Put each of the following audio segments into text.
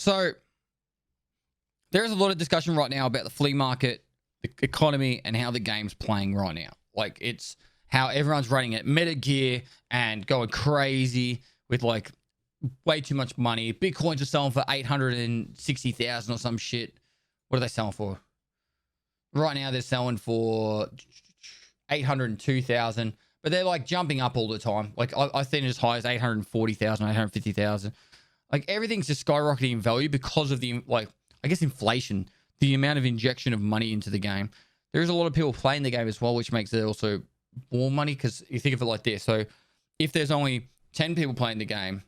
So there's a lot of discussion right now about the flea market, the economy, and how the game's playing right now. Like, it's how everyone's running at meta gear and going crazy with like way too much money. Bitcoins are selling for 860,000 or some shit. What are they selling for? Right now they're selling for 802,000, but they're like jumping up all the time. Like I've seen it as high as 840,000, 850,000. Like everything's just skyrocketing in value because of the, like, I guess inflation, the amount of injection of money into the game. There's a lot of people playing the game as well, which makes it also more money, because you think of it like this. So if there's only 10 people playing the game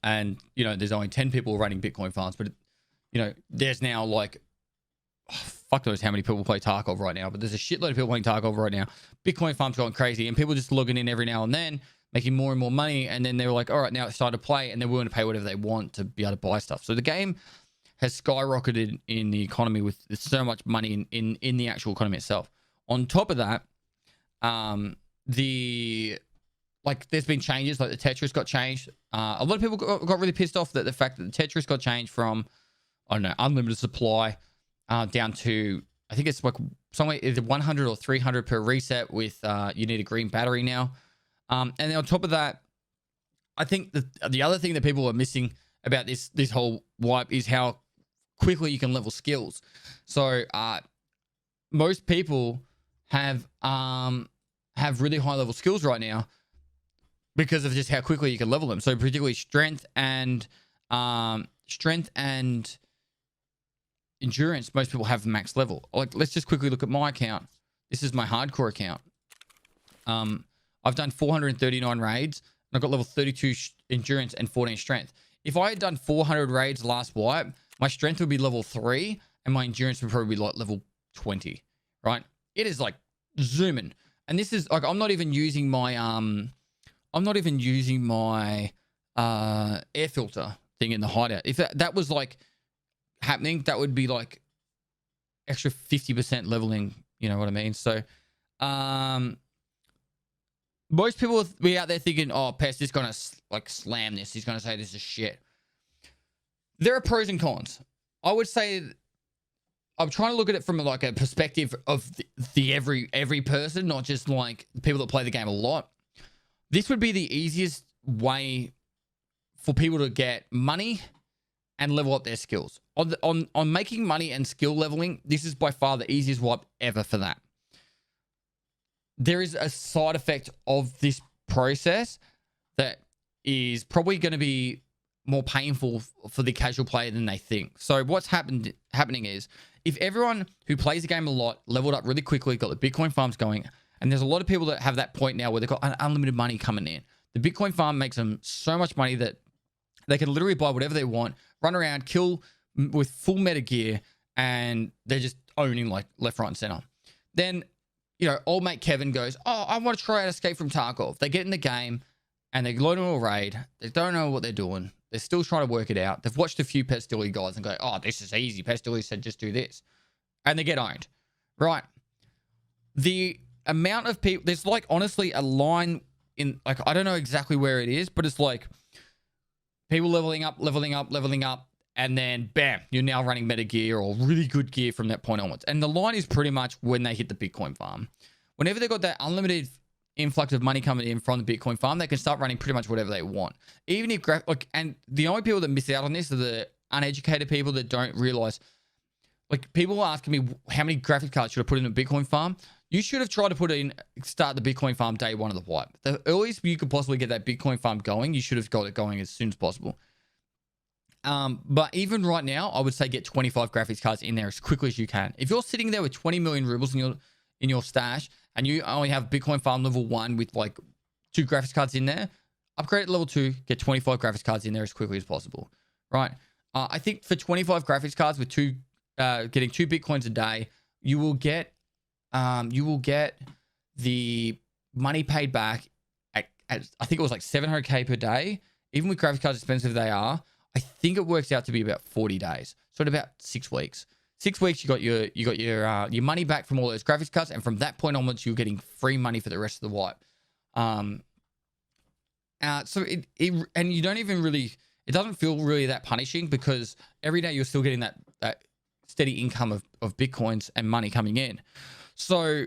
and, you know, there's only 10 people running Bitcoin farms, but, you know, there's now like, fuck knows how many people play Tarkov right now, but there's a shitload of people playing Tarkov right now. Bitcoin farms going crazy and people just logging in every now and then, making more and more money. And then they were like, all right, now it's time to play. And they're willing to pay whatever they want to be able to buy stuff. So the game has skyrocketed in the economy with so much money in the actual economy itself. On top of that, there's been changes, like the Tetris got changed. A lot of people got really pissed off that the fact that the Tetris got changed from, I don't know, unlimited supply down to, I think it's like somewhere either 100 or 300 per reset with you need a green battery now. And then on top of that, I think the other thing that people are missing about this whole wipe is how quickly you can level skills. So most people have really high level skills right now because of just how quickly you can level them. So particularly strength and endurance, most people have max level. Like, let's just quickly look at my account. This is my hardcore account. I've done 439 raids and I've got level 32 endurance and 14 strength. If I had done 400 raids last wipe, my strength would be level 3 and my endurance would probably be like level 20, right? It is like zooming. And this is like, I'm not even using my air filter thing in the hideout. If that was like happening, that would be like extra 50% leveling, you know what I mean? So most people will be out there thinking, oh, Pest is gonna like slam this, he's gonna say this is shit. There are pros and cons. I would say I'm trying to look at it from like a perspective of the every person, not just like people that play the game a lot. This would be the easiest way for people to get money and level up their skills. On making money and skill leveling, this is by far the easiest wipe ever for that. There is a side effect of this process that is probably going to be more painful for the casual player than they think. So what's happening is, if everyone who plays the game a lot leveled up really quickly, got the Bitcoin farms going, and there's a lot of people that have that point now where they've got unlimited money coming in. The Bitcoin farm makes them so much money that they can literally buy whatever they want, run around, kill with full meta gear, and they're just owning like left, right, and center. Then, you know, old mate Kevin goes, oh, I want to try out Escape from Tarkov. They get in the game and they load into a raid. They don't know what they're doing. They're still trying to work it out. They've watched a few Pestilly guys and go, oh, this is easy. Pestilly said, just do this. And they get owned. Right. The amount of people, there's like honestly a line in, like, I don't know exactly where it is, but it's like people leveling up, and then bam, you're now running meta gear or really good gear from that point onwards. And the line is pretty much when they hit the Bitcoin farm. Whenever they've got that unlimited influx of money coming in from the Bitcoin farm, they can start running pretty much whatever they want. Even if and the only people that miss out on this are the uneducated people that don't realize. Like, people are asking me how many graphics cards should I put in a Bitcoin farm. You should have tried to start the Bitcoin farm day one of the wipe. The earliest you could possibly get that Bitcoin farm going, you should have got it going as soon as possible. But even right now, I would say get 25 graphics cards in there as quickly as you can. If you're sitting there with 20 million rubles in your stash and you only have Bitcoin farm level 1 with like 2 graphics cards in there, upgrade it to level 2, get 25 graphics cards in there as quickly as possible. Right? I think for 25 graphics cards with getting 2 Bitcoins a day, you will get the money paid back at I think it was like 700k per day. Even with graphics cards expensive they are, I think it works out to be about 40 days. So in about 6 weeks. 6 weeks, you got your money back from all those graphics cards, and from that point onwards, you're getting free money for the rest of the wipe. So and you don't even really, it doesn't feel really that punishing because every day you're still getting that steady income of Bitcoins and money coming in. So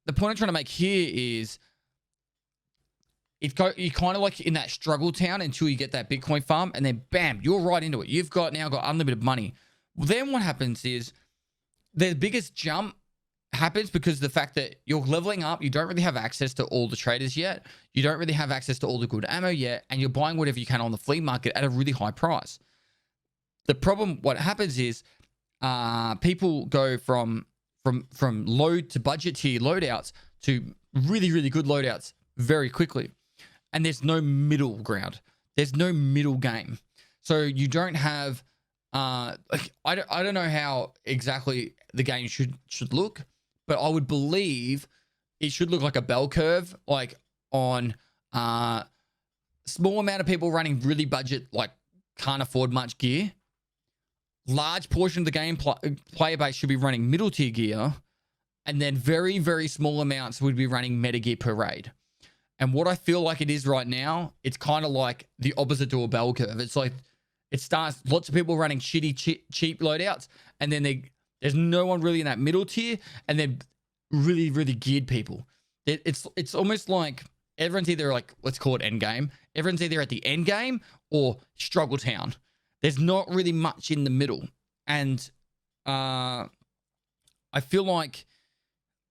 the point I'm trying to make here is you're kind of like in that struggle town until you get that Bitcoin farm, and then bam, you're right into it. You've now got unlimited money. Well, then what happens is the biggest jump happens because the fact that you're leveling up, you don't really have access to all the traders yet. You don't really have access to all the good ammo yet, and you're buying whatever you can on the flea market at a really high price. The problem, what happens is people go from low to budget tier loadouts to really, really good loadouts very quickly. And there's no middle ground. There's no middle game. So you don't have I don't know how exactly the game should look, but I would believe it should look like a bell curve, like on small amount of people running really budget, like can't afford much gear. Large portion of the game player base should be running middle tier gear, and then very, very small amounts would be running meta gear per raid. And what I feel like it is right now, it's kind of like the opposite to a bell curve. It's like it starts lots of people running shitty, cheap loadouts, and then there's no one really in that middle tier, and then really, really geared people. It's almost like everyone's either like, let's call it end game. Everyone's either at the end game or struggle town. There's not really much in the middle. And I feel like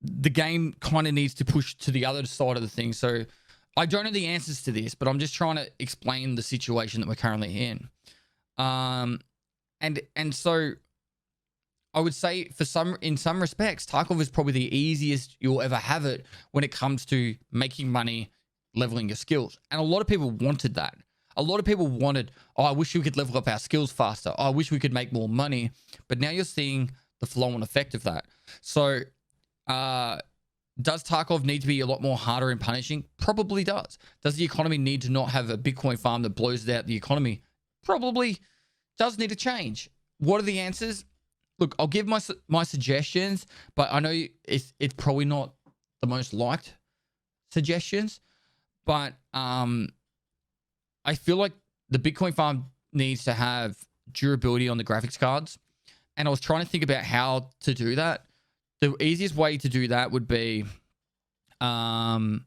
the game kind of needs to push to the other side of the thing. So I don't know the answers to this, but I'm just trying to explain the situation that we're currently in. And so I would say in some respects, Tarkov is probably the easiest you'll ever have it when it comes to making money, leveling your skills. And a lot of people wanted that. A lot of people wanted, I wish we could level up our skills faster. I wish we could make more money. But now you're seeing the flow-on effect of that. So does Tarkov need to be a lot more harder in punishing? Probably does. Does the economy need to not have a Bitcoin farm that blows out the economy? Probably does need to change. What are the answers? Look, I'll give my suggestions, but I know it's probably not the most liked suggestions. But I feel like the Bitcoin farm needs to have durability on the graphics cards. And I was trying to think about how to do that. The easiest way to do that would be one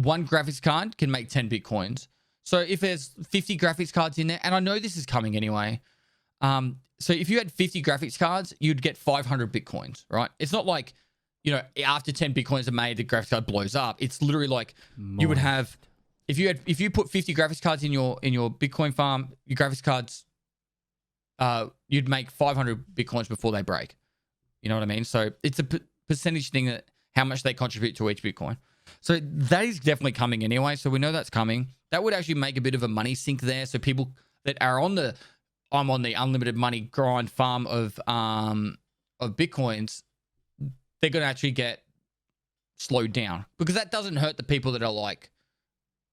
graphics card can make 10 Bitcoins. So if there's 50 graphics cards in there, and I know this is coming anyway. So if you had 50 graphics cards, you'd get 500 Bitcoins, right? It's not like, after 10 Bitcoins are made, the graphics card blows up. It's literally like you would have, if you put 50 graphics cards in your Bitcoin farm, your graphics cards, you'd make 500 Bitcoins before they break. You know what I mean? So it's a percentage thing that how much they contribute to each Bitcoin. So that is definitely coming anyway. So we know that's coming. That would actually make a bit of a money sink there. So people that are I'm on the unlimited money grind farm of Bitcoins, they're going to actually get slowed down because that doesn't hurt the people that are like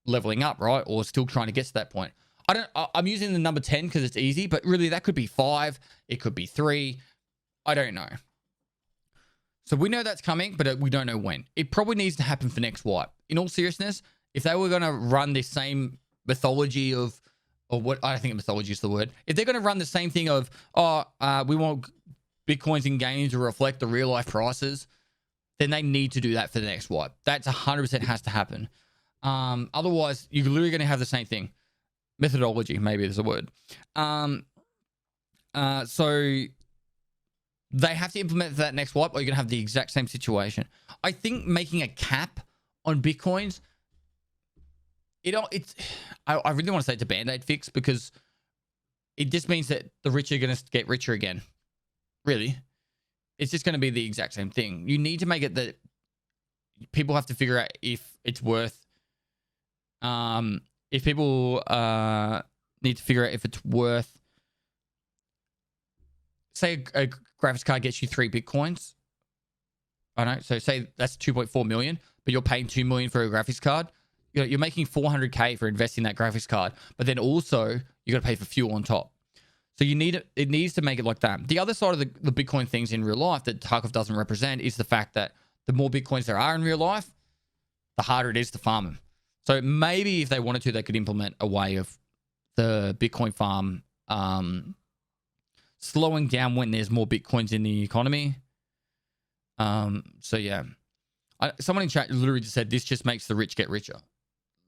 leveling up, right? Or still trying to get to that point. I'm using the number 10 because it's easy, but really that could be 5. It could be 3. I don't know. So we know that's coming, but we don't know when. It probably needs to happen for next wipe. In all seriousness, if they were going to run this same mythology of, or what I think mythology is the word. If they're going to run the same thing of, we want Bitcoins in game to reflect the real life prices, then they need to do that for the next wipe. That's 100% has to happen. Otherwise, you're literally going to have the same thing. Methodology, maybe there's a word. So they have to implement that next wipe, or you're going to have the exact same situation. I think making a cap on Bitcoins, I really want to say it's a Band-Aid fix because it just means that the rich are going to get richer again. Really. It's just going to be the exact same thing. You need to make it that people have to figure out if it's worth, if people need to figure out if it's worth, say a graphics card gets you 3 Bitcoins. I don't know. So say that's 2.4 million, but you're paying 2 million for a graphics card. You're making 400K for investing in that graphics card, but then also you got to pay for fuel on top. So it needs to make it like that. The other side of the Bitcoin things in real life that Tarkov doesn't represent is the fact that the more Bitcoins there are in real life, the harder it is to farm them. So maybe if they wanted to, they could implement a way of the Bitcoin farm slowing down when there's more Bitcoins in the economy. So yeah, someone in chat literally just said this just makes the rich get richer.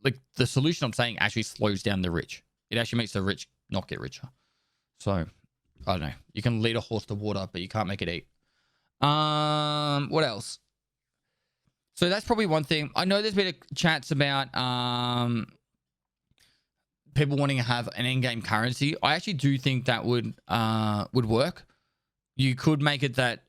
Like the solution I'm saying actually slows down the rich. It actually makes the rich not get richer. So I don't know. You can lead a horse to water, but you can't make it eat. What else? So that's probably one thing. I know there's been chats about people wanting to have an in-game currency. I actually do think that would work. You could make it that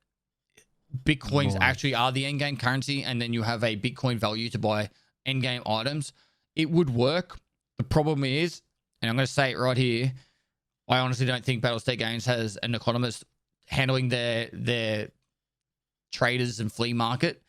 Bitcoins actually are the in-game currency, and then you have a Bitcoin value to buy in-game items. It would work. The problem is, and I'm going to say it right here, I honestly don't think Battlestate Games has an economist handling their traders and flea market,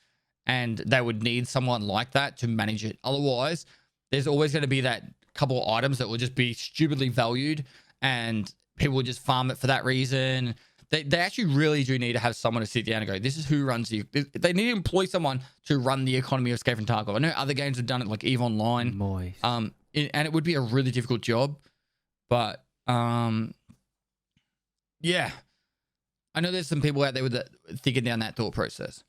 and they would need someone like that to manage it. Otherwise, there's always going to be that couple of items that will just be stupidly valued, and people will just farm it for that reason. They actually really do need to have someone to sit down and go, this is who runs the... They need to employ someone to run the economy of Escape from Tarkov. I know other games have done it, like EVE Online. And it would be a really difficult job. But, yeah. I know there's some people out there with thinking down that thought process.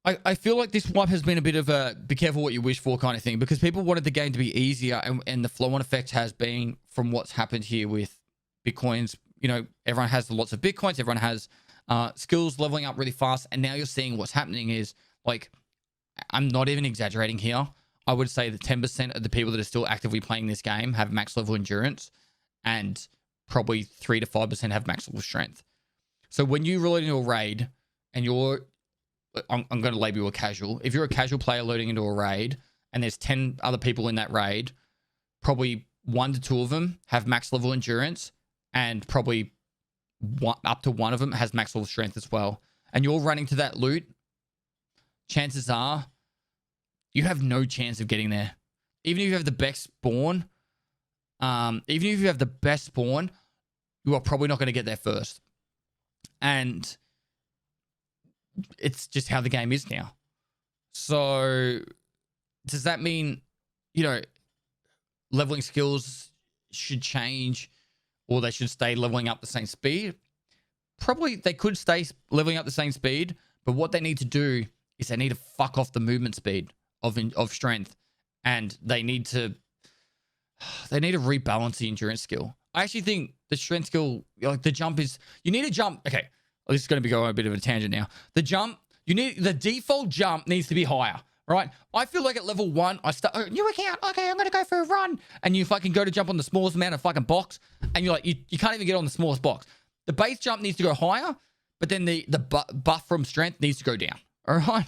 I feel like this wipe has been a bit of a be careful what you wish for kind of thing, because people wanted the game to be easier, and the flow-on effect has been from what's happened here with Bitcoins. You know, everyone has lots of Bitcoins. Everyone has skills leveling up really fast. And now you're seeing what's happening is, like, I'm not even exaggerating here. I would say that 10% of the people that are still actively playing this game have max level endurance, and probably 3 to 5% have max level strength. So when you roll into a raid and I'm going to label you a casual. If you're a casual player loading into a raid and there's 10 other people in that raid, probably 1 to 2 of them have max level endurance, and probably up to 1 of them has max level strength as well. And you're running to that loot, chances are you have no chance of getting there. Even if you have the best spawn, you are probably not going to get there first. And it's just how the game is now. So does that mean, leveling skills should change, or they should stay leveling up the same speed? Probably they could stay leveling up the same speed, but what they need to do is they need to fuck off the movement speed of strength, and they need to rebalance the endurance skill. I actually think the strength skill, like the jump is, you need to jump. Okay, this is going to be going a bit of a tangent now. The jump, the default jump needs to be higher, right? I feel like at level 1, I start, new account, okay, I'm going to go for a run. And you fucking go to jump on the smallest amount of fucking box, and you're like, you can't even get on the smallest box. The base jump needs to go higher, but then the buff from strength needs to go down, all right?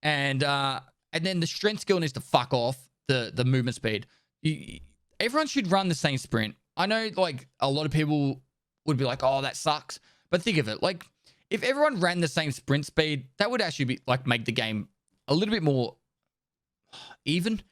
And then the strength skill needs to fuck off the movement speed. Everyone should run the same sprint. I know, like, a lot of people would be like, oh, that sucks. But think of it, like, if everyone ran the same sprint speed, that would actually be, like, make the game a little bit more even.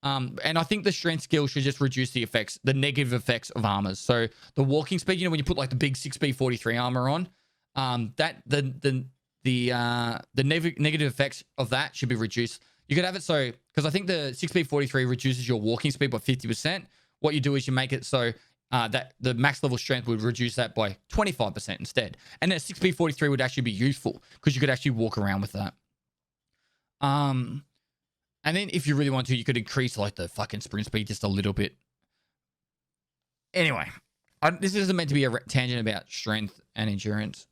And I think the strength skill should just reduce the negative effects of armors. So the walking speed, when you put, like, the big 6B43 armor on, the negative effects of that should be reduced. You could have it so, because I think the 6B43 reduces your walking speed by 50%. What you do is you make it so that the max level strength would reduce that by 25% instead. And then 6B43 would actually be useful because you could actually walk around with that. And then if you really want to, you could increase like the fucking sprint speed just a little bit. Anyway, this isn't meant to be a tangent about strength and endurance.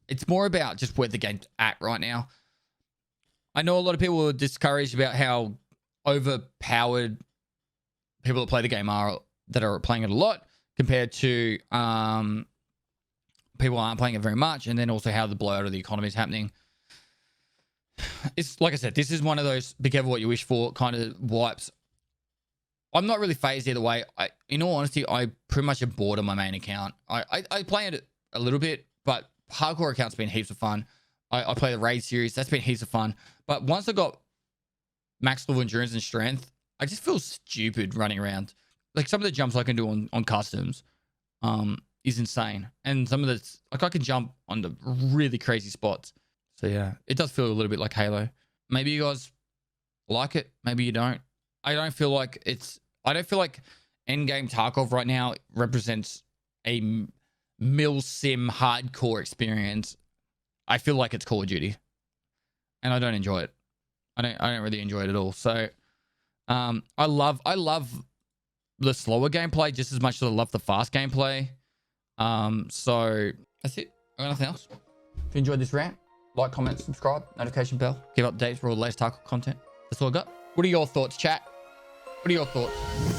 It's more about just where the game's at right now. I know a lot of people are discouraged about how overpowered people that play the game that are playing it a lot compared to people aren't playing it very much, and then also how the blowout of the economy is happening. It's like I said, this is one of those be careful what you wish for kind of wipes. I'm not really phased either way. In all honesty, I pretty much am bored on my main account. I play it a little bit, but hardcore account's been heaps of fun. I play the raid series. That's been heaps of fun. But once I got max level endurance and strength, I just feel stupid running around. Like some of the jumps I can do on customs is insane. And some of the, like I can jump on the really crazy spots. So yeah, it does feel a little bit like Halo. Maybe you guys like it. Maybe you don't. I don't feel like it's I don't feel like Endgame Tarkov right now represents a mil sim hardcore experience. I feel like it's Call of Duty, and I don't enjoy it. I don't really enjoy it at all. So, I love the slower gameplay just as much as I love the fast gameplay. So that's it. I got nothing else. If you enjoyed this rant, like, comment, subscribe, notification bell, keep updates for all the latest Tarkov content. That's all I got. What are your thoughts, chat? What are your thoughts?